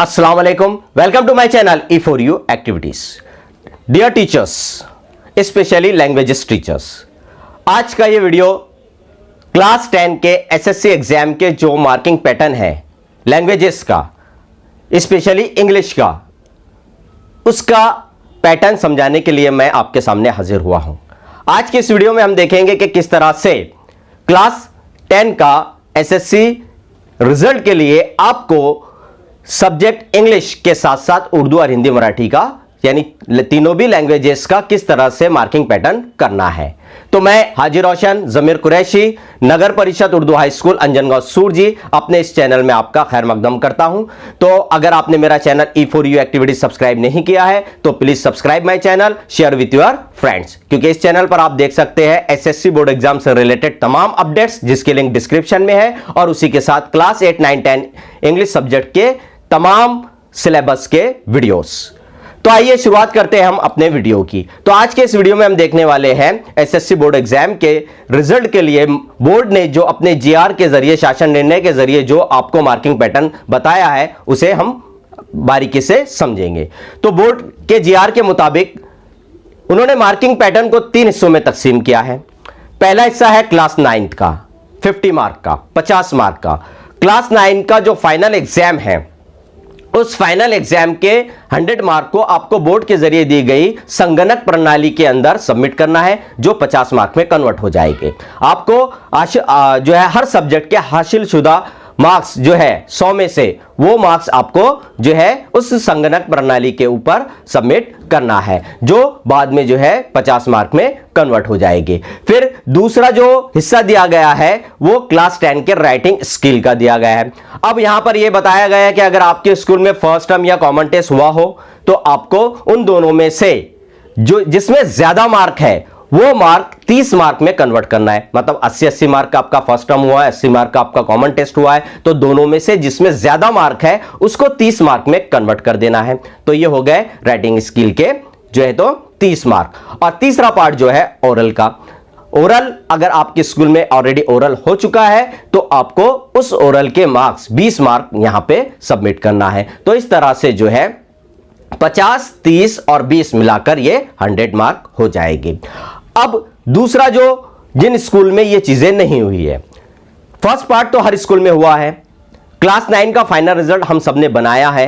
अस्सलाम वालेकुम, welcome to my channel E4U activities. Dear teachers, specially languages teachers, आज का ये वीडियो क्लास 10 के एसएससी एग्जाम के जो मार्किंग पैटर्न है लैंग्वेजेस का, स्पेशली इंग्लिश का, उसका पैटर्न समझाने के लिए मैं आपके सामने हाजिर हुआ हूं। आज के इस वीडियो में हम देखेंगे कि किस तरह से क्लास 10 का एसएससी रिजल्ट के लिए आपको सब्जेक्ट इंग्लिश के साथ साथ उर्दू और हिंदी मराठी का, यानी तीनों भी लैंग्वेजेस का किस तरह से मार्किंग पैटर्न करना है। तो मैं हाजी रोशन जमीर कुरैशी, नगर परिषद उर्दू हाई स्कूल अंजनगांव सूरजी, अपने इस चैनल में आपका खैर मकदम करता हूं। तो अगर आपने मेरा चैनल E4U एक्टिविटीज सब्सक्राइब नहीं किया है तो please subscribe my channel, share with your friends, क्योंकि इस चैनल पर आप देख सकते हैं एसएससी बोर्ड एग्जाम से रिलेटेड तमाम अपडेट्स, जिसके लिंक डिस्क्रिप्शन में है, और उसी के साथ क्लास 8, 9, 10 इंग्लिश सब्जेक्ट के तमाम सिलेबस के वीडियोस। तो आइए शुरुआत करते हैं हम अपने वीडियो की। तो आज के इस वीडियो में हम देखने वाले हैं एसएससी बोर्ड एग्जाम के रिजल्ट के लिए बोर्ड ने जो अपने जीआर के जरिए, शासन निर्णय के जरिए जो आपको मार्किंग पैटर्न बताया है, उसे हम बारीकी से समझेंगे। तो बोर्ड के जीआर के मुताबिक उन्होंने मार्किंग पैटर्न को 3 हिस्सों में तकसीम किया है। पहला हिस्सा है क्लास 9 का 50 मार्क का, 50 मार्क का। क्लास 9 का जो फाइनल एग्जाम है, उस फाइनल एग्जाम के 100 मार्क को आपको बोर्ड के जरिए दी गई संगणक प्रणाली के अंदर सबमिट करना है, जो 50 मार्क में कन्वर्ट हो जाएंगे। आपको जो है हर सब्जेक्ट के हासिल शुदा मार्क्स जो है 100 में से वो मार्क्स आपको जो है उस संगणक प्रणाली के ऊपर सबमिट करना है, जो बाद में जो है 50 मार्क में कन्वर्ट हो जाएगी। फिर दूसरा जो हिस्सा दिया गया है वो क्लास 10 के राइटिंग स्किल का दिया गया है। अब यहां पर यह बताया गया है कि अगर आपके स्कूल में फर्स्ट टर्म या कॉमन टेस्ट हुआ हो तो आपको उन दोनों में से जो जिसमें ज्यादा मार्क है वो मार्क 30 मार्क में कन्वर्ट करना है। मतलब 80 मार्क का आपका फर्स्ट टर्म हुआ है, 80 मार्क का आपका कॉमन टेस्ट हुआ है, तो दोनों में से जिसमें ज्यादा मार्क है उसको 30 मार्क में कन्वर्ट कर देना है। तो ये हो गए राइटिंग स्किल के जो है तो 30 मार्क। और तीसरा पार्ट जो है ओरल का। ओरल, अगर आपके स्कूल में ऑलरेडी ओरल हो चुका है तो आपको उस ओरल के मार्क्स 20 मार्क यहां पे सबमिट करना है। तो इस तरह से जो है 50, 30 और 20 मिलाकर ये 100 मार्क हो जाएगी। अब दूसरा, जो जिन स्कूल में ये चीजें नहीं हुई है, फर्स्ट पार्ट तो हर स्कूल में हुआ है। क्लास 9 का फाइनल रिजल्ट हम सबने बनाया है।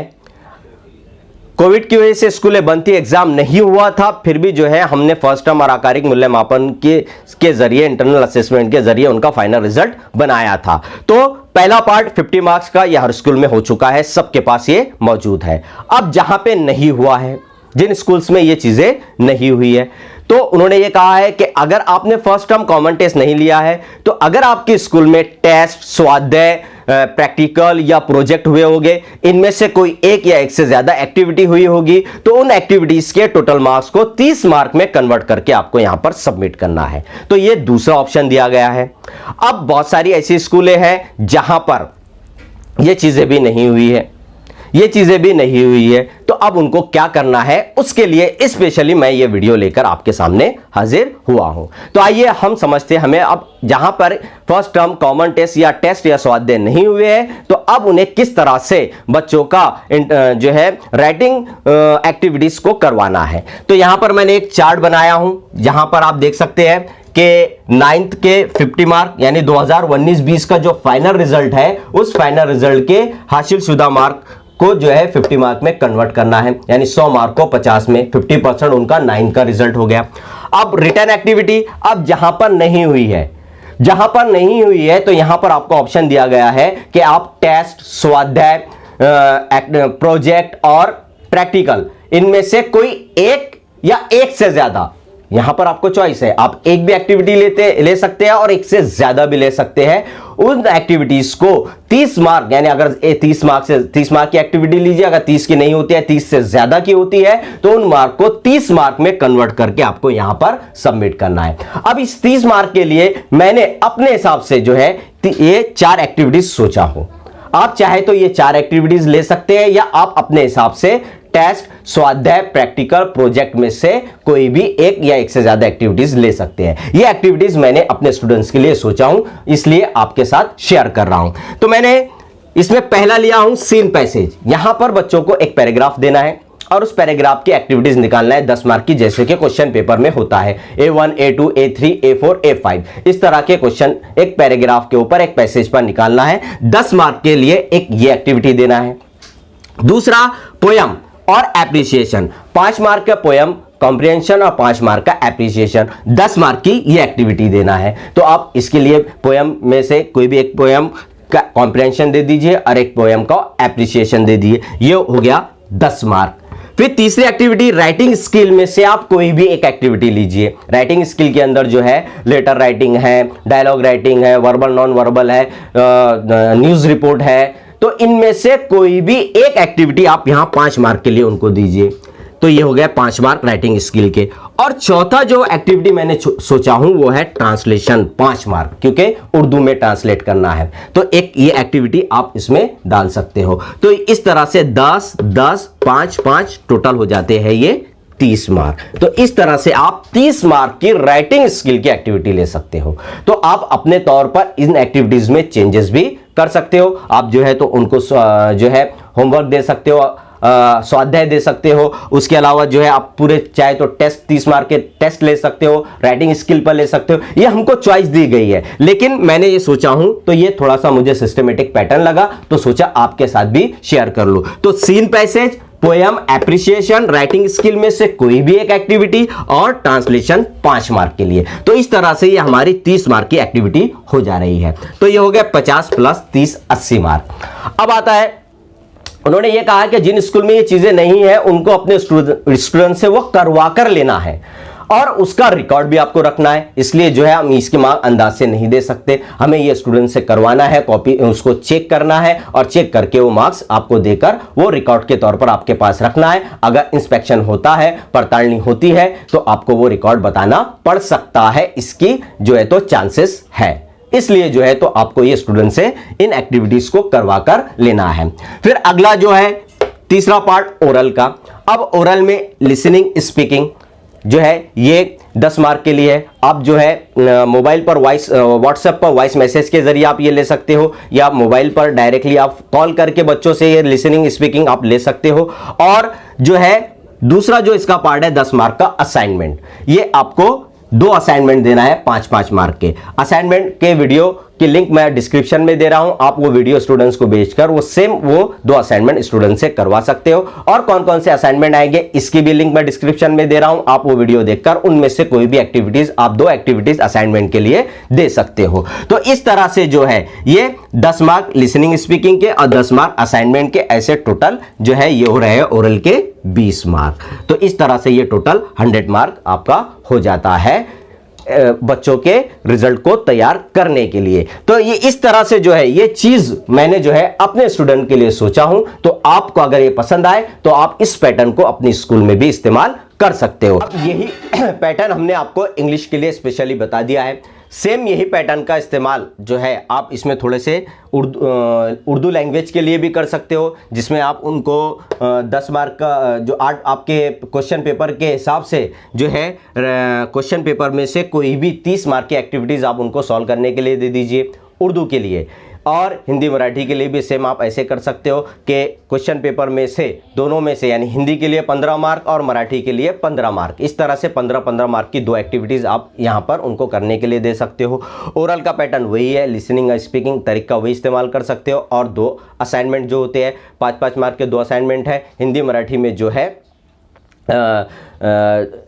कोविड की वजह से स्कूलें बंद थी, एग्जाम नहीं हुआ था, फिर भी जो है हमने फर्स्ट टर्म और आकारिक मूल्यमापन के जरिए, इंटरनल असेसमेंट के जरिए उनका फाइनल रिजल्ट बनाया था। तो पहला पार्ट 50 मार्क्स का यह हर स्कूल में हो चुका है, सबके पास ये मौजूद है। अब जहां पे नहीं हुआ है, जिन स्कूल्स में ये चीजें नहीं हुई है, तो उन्होंने ये कहा है कि अगर आपने फर्स्ट टर्म कॉमन टेस्ट नहीं लिया है तो अगर आपके स्कूल में टेस्ट, स्वाध्याय, प्रैक्टिकल या प्रोजेक्ट हुए होंगे, इनमें से कोई एक या एक से ज्यादा एक्टिविटी हुई होगी, तो उन एक्टिविटीज के टोटल मार्क्स को 30 मार्क में कन्वर्ट करके आपको यहां पर सबमिट करना है। तो ये दूसरा ऑप्शन दिया गया है। अब बहुत सारी ऐसी स्कूलें हैं जहां पर ये चीजें भी नहीं हुई है, ये चीजें भी नहीं हुई है, तो अब उनको क्या करना है, उसके लिए स्पेशली मैं ये वीडियो लेकर आपके सामने हाजिर हुआ हूं। तो आइए हम समझते हैं, हमें अब जहां पर फर्स्ट टर्म कॉमन टेस्ट या स्वाध्याय नहीं हुए हैं, तो अब उन्हें किस तरह से बच्चों का जो है राइटिंग एक्टिविटीज को करवाना है। तो यहां पर मैंने एक चार्ट बनाया हूं, जहां पर आप देख सकते हैं कि 9th के 50 मार्क, यानी 2019-20 का जो फाइनल रिजल्ट है, उस फाइनल रिजल्ट के हासिल शुदा मार्क को जो है 50 मार्क में कन्वर्ट करना है, यानी 100 मार्क को 50 में, 50% उनका 9 का रिजल्ट हो गया। अब रिटर्न एक्टिविटी, अब जहां पर नहीं हुई है, जहां पर नहीं हुई है तो यहां पर आपको ऑप्शन दिया गया है कि आप टेस्ट, स्वाध्याय, प्रोजेक्ट और प्रैक्टिकल, इनमें से कोई एक या एक से ज्यादा, यहां पर आपको चॉइस है, आप एक भी एक्टिविटी ले सकते हैं और एक से ज्यादा भी ले सकते हैं। उन एक्टिविटीज को 30 मार्क, यानी अगर 30 मार्क की एक्टिविटी लीजिए, अगर 30 की नहीं होती है, 30 से ज्यादा की होती है, तो उन मार्क को 30 मार्क में कन्वर्ट करके आपको यहां पर सबमिट करना है। अब इस 30 मार्क के लिए मैंने अपने हिसाब से जो है ये 4 एक्टिविटीज सोचा हो। आप चाहे तो ये 4 एक्टिविटीज ले सकते हैं, या आप अपने हिसाब से टेस्ट, स्वाध्याय, प्रैक्टिकल, प्रोजेक्ट में से कोई भी एक या एक से ज्यादा एक्टिविटीज ले सकते हैं। ये एक्टिविटीज मैंने अपने स्टूडेंट्स के लिए सोचा हूं, इसलिए आपके साथ शेयर कर रहा हूं। तो मैंने इसमें पहला लिया हूं सीन पैसेज। यहां पर बच्चों को एक पैराग्राफ देना है और उस पैराग्राफ की एक्टिविटीज निकालना है 10 मार्क की, जैसे कि क्वेश्चन पेपर में होता है A1 A2 A3 A4 A5 इस तरह के क्वेश्चन एक पैराग्राफ के ऊपर एक पैसेज पर निकालना है। 10 मार्क के लिए एक ये एक्टिविटी देना है। दूसरा पोयम और एप्रिसिएशन, 5 मार्क का पोयम कॉम्प्रिहेंशन और 5 मार्क का एप्रिसिएशन, 10 मार्क की ये एक्टिविटी देना है। तो आप इसके लिए पोयम में से कोई भी एक पोयम का कॉम्प्रिहेंशन दे दीजिए और एक पोयम का एप्रिसिएशन दे दीजिए, ये हो गया 10 मार्क। फिर तीसरी एक्टिविटी राइटिंग स्किल में से आप कोई भी एक एक्टिविटी लीजिए। राइटिंग स्किल के अंदर जो है लेटर राइटिंग है, डायलॉग राइटिंग है, वर्बल नॉन वर्बल है, न्यूज रिपोर्ट है, तो इनमें से कोई भी एक एक्टिविटी आप यहां 5 मार्क के लिए उनको दीजिए। तो ये हो गया 5 मार्क राइटिंग स्किल के। और चौथा जो एक्टिविटी मैंने सोचा हूं वो है ट्रांसलेशन, 5 मार्क, क्योंकि उर्दू में ट्रांसलेट करना है। तो एक ये एक्टिविटी आप इसमें डाल सकते हो। तो इस तरह से 10 10 5 5 टोटल हो जाते हैं ये 30 मार्क। तो इस तरह से आप 30 मार्क की राइटिंग स्किल की एक्टिविटी ले सकते हो। तो आप अपने तौर पर इन एक्टिविटीज में चेंजेस भी कर सकते हो। आप जो है तो उनको जो है होमवर्क दे सकते हो, स्वाध्याय दे सकते हो। उसके अलावा जो है आप पूरे चाहे तो टेस्ट 30 मार्क के टेस्ट ले सकते हो, राइटिंग स्किल पर ले सकते हो। ये हमको चॉइस दी गई है, लेकिन मैंने ये सोचा हूं तो ये थोड़ा सा मुझे सिस्टमेटिक पैटर्न लगा, तो सोचा आपके साथ भी शेयर कर लूं। तो seen passage, poem, appreciation, writing skill में से कोई भी एक एक्टिविटी और ट्रांसलेशन 5 मार्क के लिए। तो इस तरह से ये हमारी 30 मार्क की एक्टिविटी हो जा रही है। तो ये हो गया 50 प्लस 30 80 मार्क। अब आता है, उन्होंने ये कहा कि जिन स्कूल में ये चीजें नहीं है उनको अपने स्टूडेंट से वो करवा कर लेना है और उसका रिकॉर्ड भी आपको रखना है। इसलिए जो है हम इसकी मार्क अंदाज से नहीं दे सकते, हमें ये स्टूडेंट से करवाना है, कॉपी उसको चेक करना है और चेक करके वो मार्क्स आपको देकर वो रिकॉर्ड के तौर पर आपके पास रखना है। अगर इंस्पेक्शन होता है, पड़तालनी होती है, तो आपको वो रिकॉर्ड बताना पड़ सकता है, इसकी जो है तो चांसेस है। इसलिए जो है तो आपको ये स्टूडेंट से इन एक्टिविटीज को करवा कर लेना है। फिर अगला जो है तीसरा पार्ट ओरल का। अब ओरल में लिसनिंग स्पीकिंग जो है ये 10 मार्क के लिए है। आप जो है मोबाइल पर वॉइस, व्हाट्सएप पर वॉइस मैसेज के जरिए आप ये ले सकते हो, या मोबाइल पर डायरेक्टली आप कॉल करके बच्चों से ये लिसनिंग स्पीकिंग आप ले सकते हो। और जो है दूसरा जो इसका पार्ट है 10 मार्क का असाइनमेंट, ये आपको 2 असाइनमेंट देना है 5-5 मार्क के। असाइनमेंट के वीडियो की लिंक मैं डिस्क्रिप्शन में दे रहा हूं, आप वो वीडियो स्टूडेंट्स को भेजकर वो 2 असाइनमेंट स्टूडेंट से करवा सकते हो। और कौन कौन से असाइनमेंट आएंगे इसकी भी लिंक मैं डिस्क्रिप्शन में दे रहा हूं, आप वो वीडियो देखकर उनमें से कोई भी एक्टिविटीज आप 2 एक्टिविटीज असाइनमेंट के लिए दे सकते हो। तो इस तरह से जो है ये 10 मार्क लिसनिंग स्पीकिंग के और 10 मार्क असाइनमेंट के, ऐसे टोटल जो है ये हो रहे हैं ओरल के 20 मार्क। तो इस तरह से ये टोटल 100 मार्क आपका हो जाता है बच्चों के रिजल्ट को तैयार करने के लिए। तो ये इस तरह से जो है ये चीज मैंने जो है अपने स्टूडेंट के लिए सोचा हूं। तो आपको अगर ये पसंद आए तो आप इस पैटर्न को अपनी स्कूल में भी इस्तेमाल कर सकते हो। यही पैटर्न हमने आपको इंग्लिश के लिए स्पेशली बता दिया है। सेम यही पैटर्न का इस्तेमाल जो है आप इसमें थोड़े से उर्दू लैंग्वेज के लिए भी कर सकते हो, जिसमें आप उनको 10 मार्क का जो आपके क्वेश्चन पेपर के हिसाब से जो है क्वेश्चन पेपर में से कोई भी 30 मार्क की एक्टिविटीज़ आप उनको सॉल्व करने के लिए दे दीजिए उर्दू के लिए। और हिंदी मराठी के लिए भी सेम आप ऐसे कर सकते हो कि क्वेश्चन पेपर में से दोनों में से, यानी हिंदी के लिए 15 मार्क और मराठी के लिए 15 मार्क, इस तरह से 15-15 मार्क की 2 एक्टिविटीज़ आप यहाँ पर उनको करने के लिए दे सकते हो। ओरल का पैटर्न वही है, लिसनिंग और स्पीकिंग तरीका वही इस्तेमाल कर सकते हो। और 2 असाइनमेंट जो होते हैं 5-5 मार्क के 2 असाइनमेंट है। हिंदी मराठी में जो है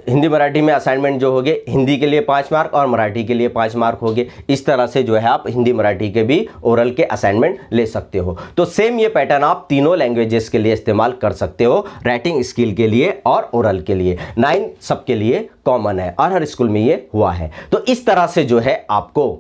हिंदी मराठी में असाइनमेंट जो होंगे, हिंदी के लिए 5 मार्क और मराठी के लिए 5 मार्क होंगे। इस तरह से जो है आप हिंदी मराठी के भी ओरल के असाइनमेंट ले सकते हो। तो सेम ये पैटर्न आप तीनों लैंग्वेजेस के लिए इस्तेमाल कर सकते हो, राइटिंग स्किल के लिए और ओरल के लिए। 9 सबके लिए कॉमन है और हर स्कूल में ये हुआ है। तो इस तरह से जो है आपको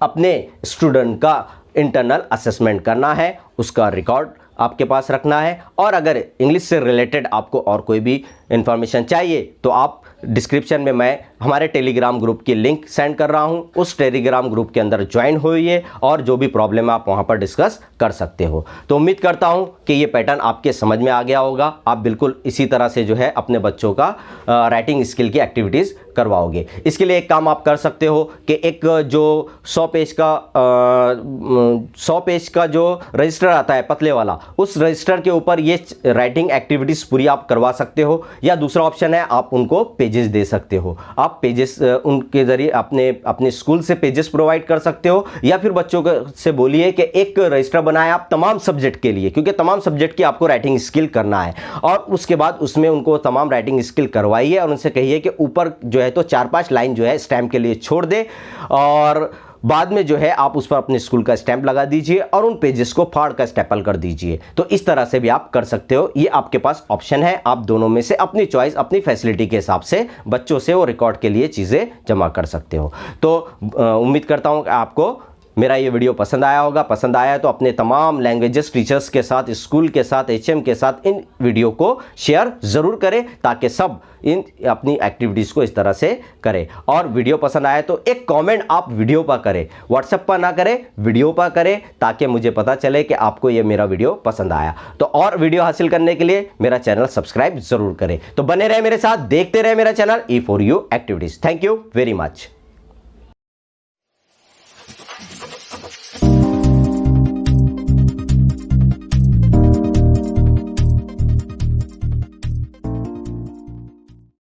अपने स्टूडेंट का इंटरनल असेसमेंट करना है, उसका रिकॉर्ड आपके पास रखना है। और अगर इंग्लिश से रिलेटेड आपको और कोई भी इंफॉर्मेशन चाहिए तो आप डिस्क्रिप्शन में मैं हमारे टेलीग्राम ग्रुप की लिंक सेंड कर रहा हूं, उस टेलीग्राम ग्रुप के अंदर ज्वाइन होइए और जो भी प्रॉब्लम है आप वहां पर डिस्कस कर सकते हो। तो उम्मीद करता हूं कि ये पैटर्न आपके समझ में आ गया होगा। आप बिल्कुल इसी तरह से जो है अपने बच्चों का राइटिंग स्किल की एक्टिविटीज़ करवाओगे। इसके लिए एक काम आप कर सकते हो कि एक जो 100 पेज का जो रजिस्टर आता है पतले वाला, उस रजिस्टर के ऊपर ये राइटिंग एक्टिविटीज पूरी आप करवा सकते हो। या दूसरा ऑप्शन है, आप उनको पेजेस दे सकते हो। आप पेजेस उनके जरिए अपने स्कूल से पेजेस प्रोवाइड कर सकते हो, या फिर बच्चों से बोलिए कि एक रजिस्टर बनाए आप तमाम सब्जेक्ट के लिए, क्योंकि तमाम सब्जेक्ट की आपको राइटिंग स्किल करना है। और उसके बाद उसमें उनको तमाम राइटिंग स्किल करवाइए और उनसे कहिए कि ऊपर जो है तो 4-5 लाइन जो है स्टैम्प के लिए छोड़ दे, और बाद में जो है आप उस पर अपने स्कूल का स्टैंप लगा दीजिए और उन पेजेस को फाड़ कर स्टेपल कर दीजिए। तो इस तरह से भी आप कर सकते हो। ये आपके पास ऑप्शन है, आप दोनों में से अपनी चॉइस, अपनी फैसिलिटी के हिसाब से बच्चों से वो रिकॉर्ड के लिए चीज़ें जमा कर सकते हो। तो उम्मीद करता हूँ कि आपको मेरा ये वीडियो पसंद आया होगा। पसंद आया तो अपने तमाम लैंग्वेजेस टीचर्स के साथ, स्कूल के साथ, HM के साथ इन वीडियो को शेयर ज़रूर करें, ताकि सब इन अपनी एक्टिविटीज़ को इस तरह से करें। और वीडियो पसंद आया तो एक कमेंट आप वीडियो पर करें, व्हाट्सएप पर ना करें, वीडियो पर करें, ताकि मुझे पता चले कि आपको ये मेरा वीडियो पसंद आया। तो और वीडियो हासिल करने के लिए मेरा चैनल सब्सक्राइब ज़रूर करें। तो बने रहे मेरे साथ, देखते रहे मेरा channel E4U activities. Thank you very much.